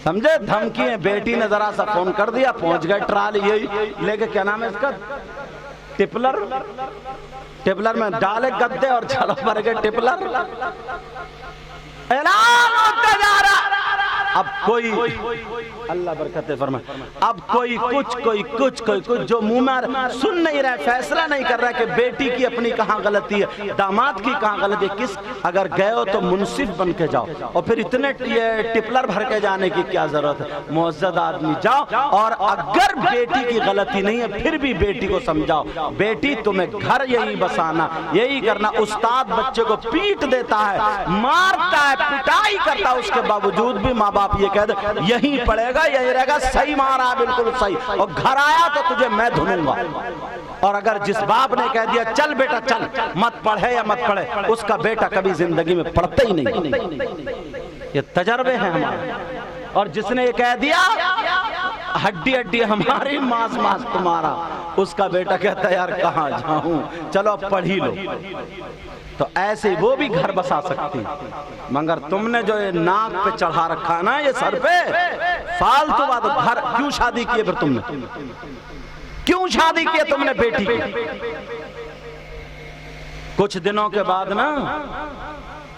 समझे? धमकी है। बेटी ने जरा सा फोन कर दिया, पहुंच गए ट्राली यही लेके, क्या नाम है इसका, टिपलर। टिपलर में डाले गद्दे और चलो मर गए टिपलर। ऐलान होता जा रहा। अब कोई, अल्लाह बरकत फरमाए, अब कोई कुछ जो मुंह में सुन नहीं रहा, फैसला नहीं कर रहा कि बेटी की अपनी कहाँ गलती है, दामाद की कहाँ गलती है। किस, अगर गए हो तो मुंसिफ बन के जाओ, और फिर इतने ये टिपलर भर के जाने की क्या जरूरत है। मुअज़्ज़ज़ आदमी जाओ, और अगर बेटी की गलती नहीं है फिर भी बेटी को समझाओ, बेटी तुम्हें घर यही बसाना, यही करना। उस्ताद बच्चे को पीट देता है, मारता है, पिटाई करता है, उसके बावजूद भी माँ बाप ये कह दे यही पड़ेगा, यही रहेगा, सही मारा, बिल्कुल सही, और घर आया तो तुझे मैं धुनूंगा। और अगर जिस बाप ने कह दिया चल बेटा चल, मत पढ़े या मत पढ़े, उसका बेटा कभी जिंदगी में पढ़ता ही नहीं। ये तजर्बे हैं हमारे। और जिसने ये कह दिया हड्डी हड्डी हमारी, मांस मांस तुम्हारा, उसका बेटा कहता है यार कहाँ जाऊं, चलो पढ़ ही लो। तो ऐसे वो भी घर बसा सकती, मगर तुमने जो ये नाक पे चढ़ा रखा है ना, ये सर पे, फालतू बात। घर क्यों शादी की फिर तुमने, क्यों शादी की तुमने बेटी की? कुछ दिनों के बाद ना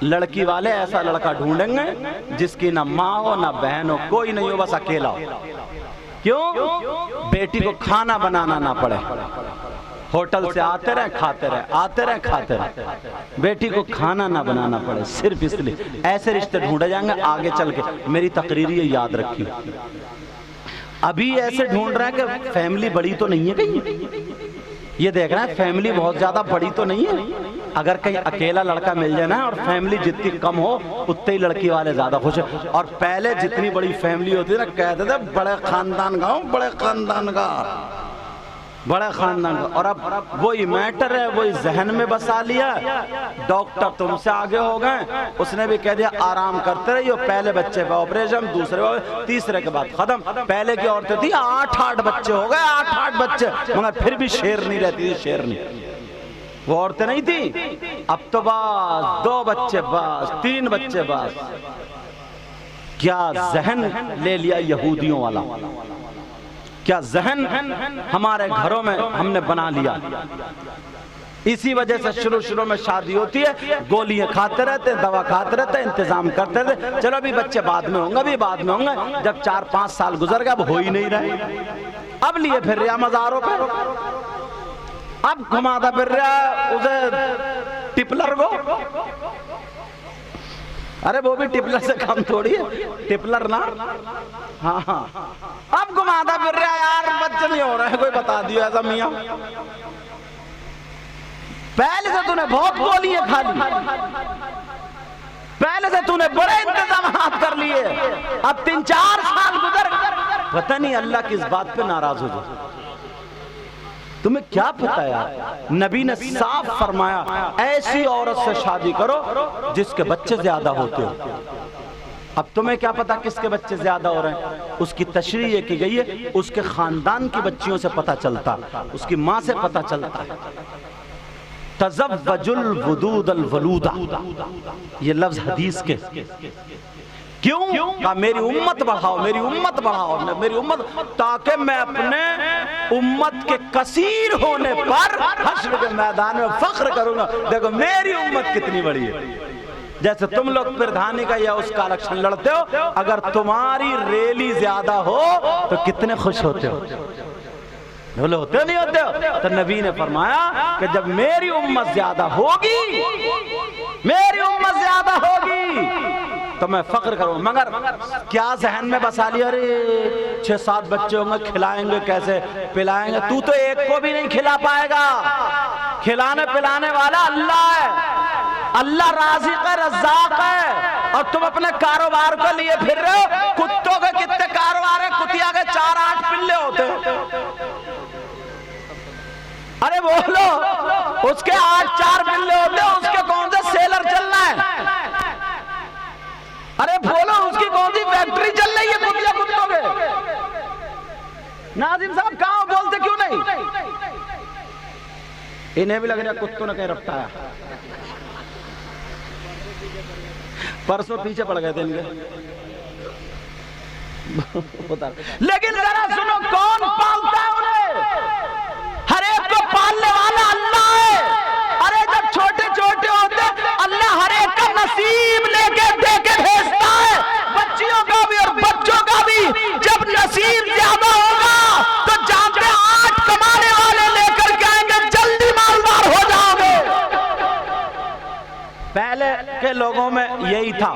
लड़की वाले ऐसा लड़का ढूंढेंगे जिसकी ना माँ हो ना बहन हो, कोई नहीं हो, बस अकेला हो। क्यों? बेटी को खाना बनाना ना पड़े, होटल से आते रहे खाते रहे, आते रहे खाते रहे, बेटी को खाना ना बनाना पड़े, सिर्फ इसलिए। ऐसे रिश्ते ढूंढे जाएंगे आगे चल के। मेरी तकरीर ये याद रखिए, अभी ऐसे ढूंढ रहे हैं कि फैमिली बड़ी तो नहीं है कहीं, ये देख रहे हैं फैमिली बहुत ज्यादा बड़ी तो नहीं है। अगर कहीं अकेला लड़का मिल जाए ना, और फैमिली जितनी कम हो उतने ही लड़की वाले ज्यादा खुश है। और पहले जितनी बड़ी फैमिली होती है ना, कहते थे बड़े खानदान का हूं, बड़े खानदान का, बड़े खानदान का। और अब वही मैटर है, वही जहन में बसा लिया। डॉक्टर तुमसे आगे हो गए, उसने भी कह दिया आराम करते रहिए, पहले बच्चे पे ऑपरेशन, दूसरे, तीसरे के बाद खत्म। पहले की औरतें थी 8-8 बच्चे हो गए, 8-8 बच्चे, मगर फिर भी शेर नहीं रहती थी, शेर नहीं। वो औरतें नहीं थी। अब तो बस 2 बच्चे, बस 3 बच्चे, बस। क्या जहन ले लिया यहूदियों वाला, क्या जहन हमारे घरों में हमने बना लिया। इसी वजह से शुरू में शादी होती है, गोलियां खाते रहते, दवा खाते रहते, इंतजाम करते रहते, चलो अभी बच्चे बाद में होंगे, अभी बाद में होंगे। जब 4-5 साल गुजर गए, अब हो ही नहीं रहे। अब लिए फिर रहा मज़ारों पे, अब घुमाता फिर रहा उसे टिपलर को। अरे वो भी टिपलर से कम थोड़ी है, टिपलर ना, हाँ। अब घुमाता फिर रहा यार, बच्चे नहीं हो रहे हैं, कोई बता दियो ऐसा मियां। पहले से तूने बहुत गोलियां खा ली, पहले से तूने बड़े इंतजाम कर लिए, अब 3-4 साल गुजर, पता नहीं अल्लाह किस बात पे नाराज हो जाए। तुम्हें क्या पता यार, नबी ने साफ फरमाया ऐसी औरत से शादी करो जिसके बच्चे ज्यादा होते हो। अब तुम्हें क्या पता किसके बच्चे ज्यादा हो रहे हैं, उसकी तशरीह की गई है, उसके खानदान की बच्चियों से पता चलता, उसकी माँ से पता चलता। तज़व्वजुल वुदूद अल वलूदा, ये लफ्ज हदीस के। क्यों? कहा मेरी उम्मत बढ़ाओ, मेरी उम्मत बढ़ाओ, मेरी उम्मत, ताकि मैं अपने उम्मत के कसीर होने पर हश्र के मैदान में फख्र करूंगा, देखो मेरी उम्मत कितनी बड़ी है। जैसे तुम लोग प्रधानी का या उसका इलेक्शन लड़ते हो, अगर तुम्हारी रैली ज्यादा हो तो कितने खुश होते हो, बोले होते हो नहीं होते हो? तो नबी ने फरमाया कि जब मेरी उम्मत ज्यादा होगी, मेरी उम्मत ज्यादा होगी तो मैं फख्र करूँ। मगर क्या जहन में बसा लिया, अरे 6-7 बच्चे होंगे, खिलाएंगे कैसे, पिलाएंगे? तू तो एक को भी नहीं खिला पाएगा। खिलाने पिलाने वाला अल्लाह है, अल्लाह राज़िक़ है, रज़्ज़ाक़ है, और तुम अपने कारोबार को लिए फिर रहे हो। कुत्तों के कितने कारोबार है, कुतिया के 4-8 पिल्ले होते हैं। अरे बोलो, उसके 8-4 पिल्ले होते हैं, उसके कौन से सेलर चल रहा है? अरे बोलो, उसकी कौन सी फैक्ट्री चल रही है कुतिया कुत्तों के? नाज़िम साहब कहाँ, बोलते क्यों नहीं? इन्हें भी लग रहा कुत्तों ने कहीं रफ्ताया। परसों पीछे पड़ गए थे इनके। लेकिन जरा सुनो, कौन पालता है उन्हें? हर एक को पालने वाला अल्लाह है। अरे जब छोटे छोटे होते अल्लाह हर एक का नसीब लेके दे के भेजता है, बच्चियों का भी और बच्चों का भी। जब नसीब ज्यादा होगा तो जानते 8 कमाने वाले लेकर के आएंगे, जल्दी मालदार हो जाओगे। पहले के लोगों में यही था,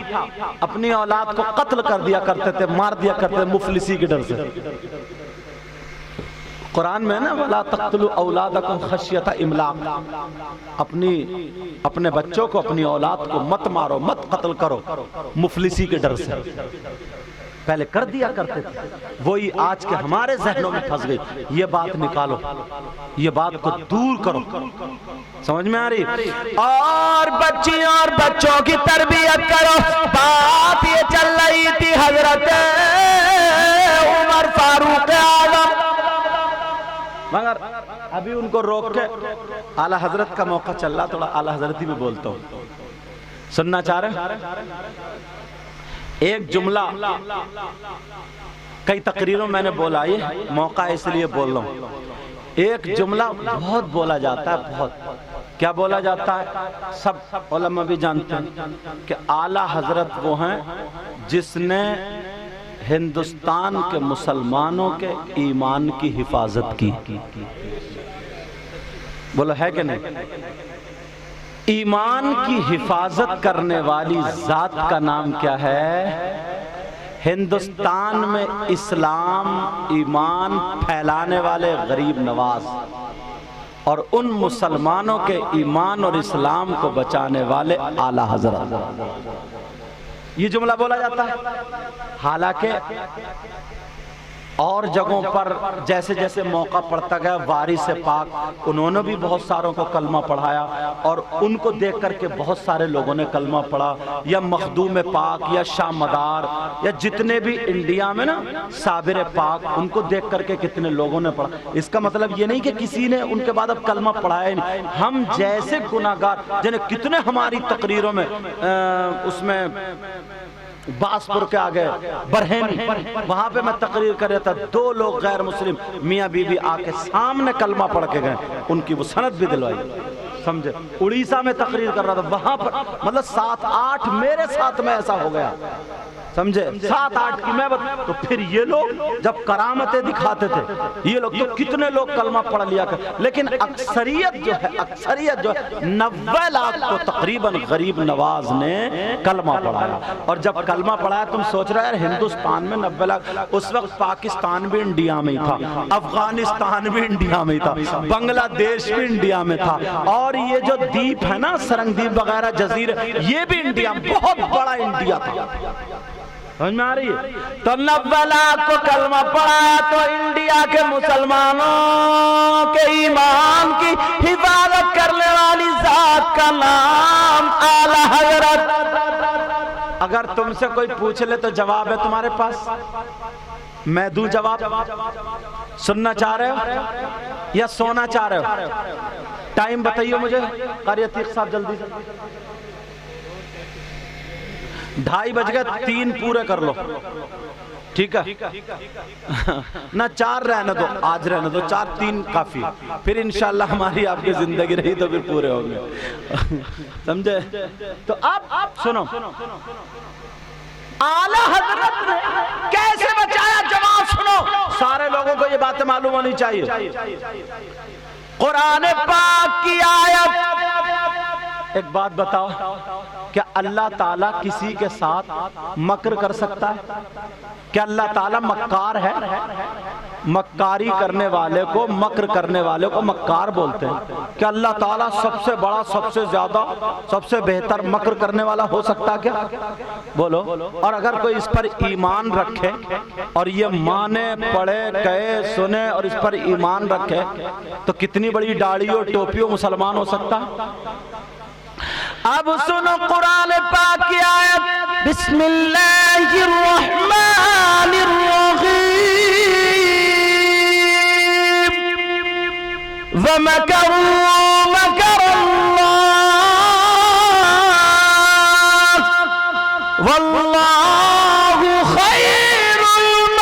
अपनी औलाद को कत्ल कर दिया करते थे, मार दिया करते थे मुफलिसी के डर से। कुरान में ना, वला तक़्तुलू औलादकुम खश्यता इमलाक, अपने बच्चों को, अपनी औलाद को मत मारो, मत कत्ल करो मुफलिसी के डर से। पहले कर दिया करते थे, वही आज के हमारे जहनों में फंस गई। ये बात निकालो, ये बात को दूर करो। समझ में आ रही? और बच्चियों और बच्चों की तरबियत करो। बात ये चल रही थी हजरत उमर फारूक आजम, मगर अभी उनको रोक के आला हजरत का मौका चल रहा, थोड़ा आला हजरती में बोलता हूं, सुनना चाह रहे? एक जुमला कई तकरीरों मैंने बोला, ये मौका इसलिए बोल रहा हूं। एक जुमला बहुत बोला जाता है, बहुत। क्या बोला जाता है? सब उलमा भी जानते हैं कि आला हजरत वो हैं जिसने हिंदुस्तान के मुसलमानों के ईमान की हिफाजत की। बोलो है कि नहीं? ईमान की हिफाजत करने वाली जात का नाम क्या है? हिंदुस्तान में इस्लाम ईमान फैलाने वाले गरीब नवाज, और उन मुसलमानों के ईमान और इस्लाम को बचाने वाले आला हजरत। ये जुमला बोला जाता है। हालांकि और जगहों पर जैसे जैसे मौका पड़ता गया, वारिस पाक उन्होंने भी बहुत सारों को कलमा पढ़ाया, और उनको देख करके बहुत सारे लोगों ने कलमा पढ़ा। या मखदूम पाक या शाह मदार या जितने भी इंडिया में ना साबिर पाक, उनको देख करके कितने लोगों ने पढ़ा। इसका मतलब ये नहीं कि किसी ने उनके बाद अब कलमा पढ़ाया ही नहीं। हम जैसे गुनाहगार, जिन्हें कितने हमारी तकरीरों में उसमें बासपुर के आगे बरहेनी, वहां पे मैं तकरीर कर रहा था, 2 लोग गैर मुस्लिम मियाँ बीबी आके सामने कलमा पढ़ के गए, उनकी वो सनद भी दिलवाई। समझे? उड़ीसा में तकरीर कर रहा था, वहां पर मतलब 7-8 मेरे साथ में ऐसा हो गया। समझे? 7-8 की मैं बता। तो फिर ये लोग जब करामतें दिखाते थे, ये लोग तो कितने लोग कलमा पढ़ लिया कर, लेकिन अक्सरियत जो है 90 लाख तो तकरीबन गरीब नवाज ने कलमा पढ़ाया। और जब कलमा पढ़ाया, तुम सोच रहे यार हिंदुस्तान में 90 लाख, उस वक्त पाकिस्तान भी इंडिया में ही था, अफगानिस्तान भी इंडिया में ही था, बांग्लादेश भी इंडिया में था, और ये जो द्वीप है ना, सरंगद्वीप वगैरह जजीरे, ये भी इंडिया, बहुत बड़ा इंडिया था। समझ में आ रही है? तो 90 लाख को कलमा पढ़ाया, तो इंडिया के मुसलमानों के ईमान की हिफाजत करने वाली जात का नाम आला हजरत। अगर तुमसे कोई पूछ ले तो जवाब है तुम्हारे पास, मैं दूं जवाब? सुनना चाह रहे हो या सोना चाह रहे हो? टाइम बताइए मुझे। कारी अतीक साहब जल्दी से। 2:30 बज गए, 3 पूरे कर लो, ठीक है ना? 4 रहने दो, आज रहने दो, 4-3 काफी, फिर इंशाल्लाह हमारी आपकी जिंदगी रही तो फिर पूरे होंगे। समझे? तो आप सुनो, आला हजरत ने कैसे बचाया? जवाब सुनो, सारे लोगों को ये बातें मालूम होनी चाहिए। कुरान पाक की आयत। एक बात बताओ, क्या अल्लाह ताला किसी के साथ मक्र कर सकता है? क्या अल्लाह ताला मक्कार है? मक्कारी करने वाले को, मक्र करने वाले को मक्कार बोलते हैं। क्या अल्लाह ताला सबसे बड़ा, सबसे ज्यादा, सबसे बेहतर मक्र करने वाला हो सकता है क्या? बोलो। और अगर कोई इस पर ईमान रखे और ये माने, पढ़े, कहे, सुने और इस पर ईमान रखे, तो कितनी बड़ी दाढ़ी और टोपी मुसलमान हो सकता है। अब सुनो कुरान पाक की आयत, बिस्मिल्लाहिर्रहमानिर्रहीम, वमकरू मकरल्लाह वल्लाहु खैरुल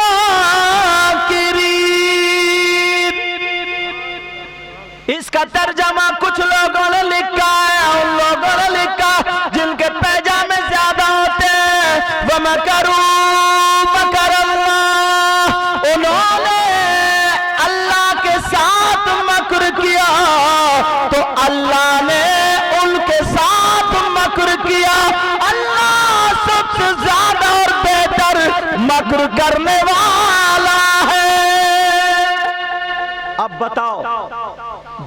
तर्जमा कुछ लोगों ने लिखा है, उन लोगों ने लिखा जिनके पैजामे ज्यादा होते हैं, वो मकरू मकर अल्लाह, उन्होंने अल्लाह के साथ मकर किया तो अल्लाह ने उनके साथ मकर किया। अल्लाह सबसे ज्यादा और बेहतर मकर करने वाला है। अब बताओ,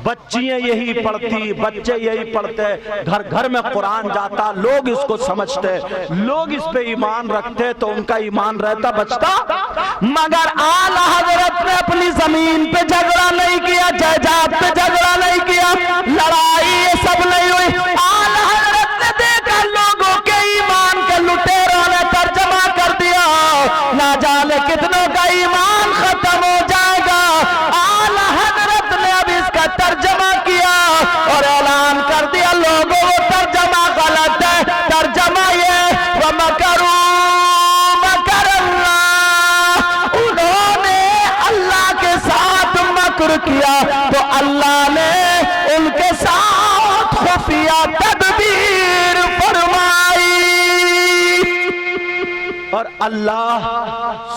बच्चियां यही पढ़ती, बच्चे यही पढ़ते, घर घर में कुरान जाता, लोग इसको समझते, लोग इस पे ईमान रखते, तो उनका ईमान रहता बचता। मगर आला हजरत ने अपनी जमीन पे झगड़ा नहीं किया, जायदाद पे झगड़ा नहीं किया, लड़ाई ये सब नहीं हुई। आला हजरत ने देखा लोगों के ईमान के लुटेरों ने तर्जमा कर दिया, ना जाने कितनों का ईमान खत्म हो जाएगा। आला हजरत ने अब इसका तर्जमा किया और ऐलान कर दिया, लोगों वो तर्जमा गलत है, तर्जमा ये व मकरू मकर अल्लाह, उन्होंने अल्लाह के साथ मकर किया तो अल्लाह ने उनके साथ खुफिया तदबीर फरमाई। और अल्लाह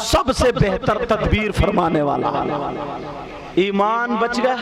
सबसे बेहतर तदबीर फरमाने वाला। ईमान बच गया।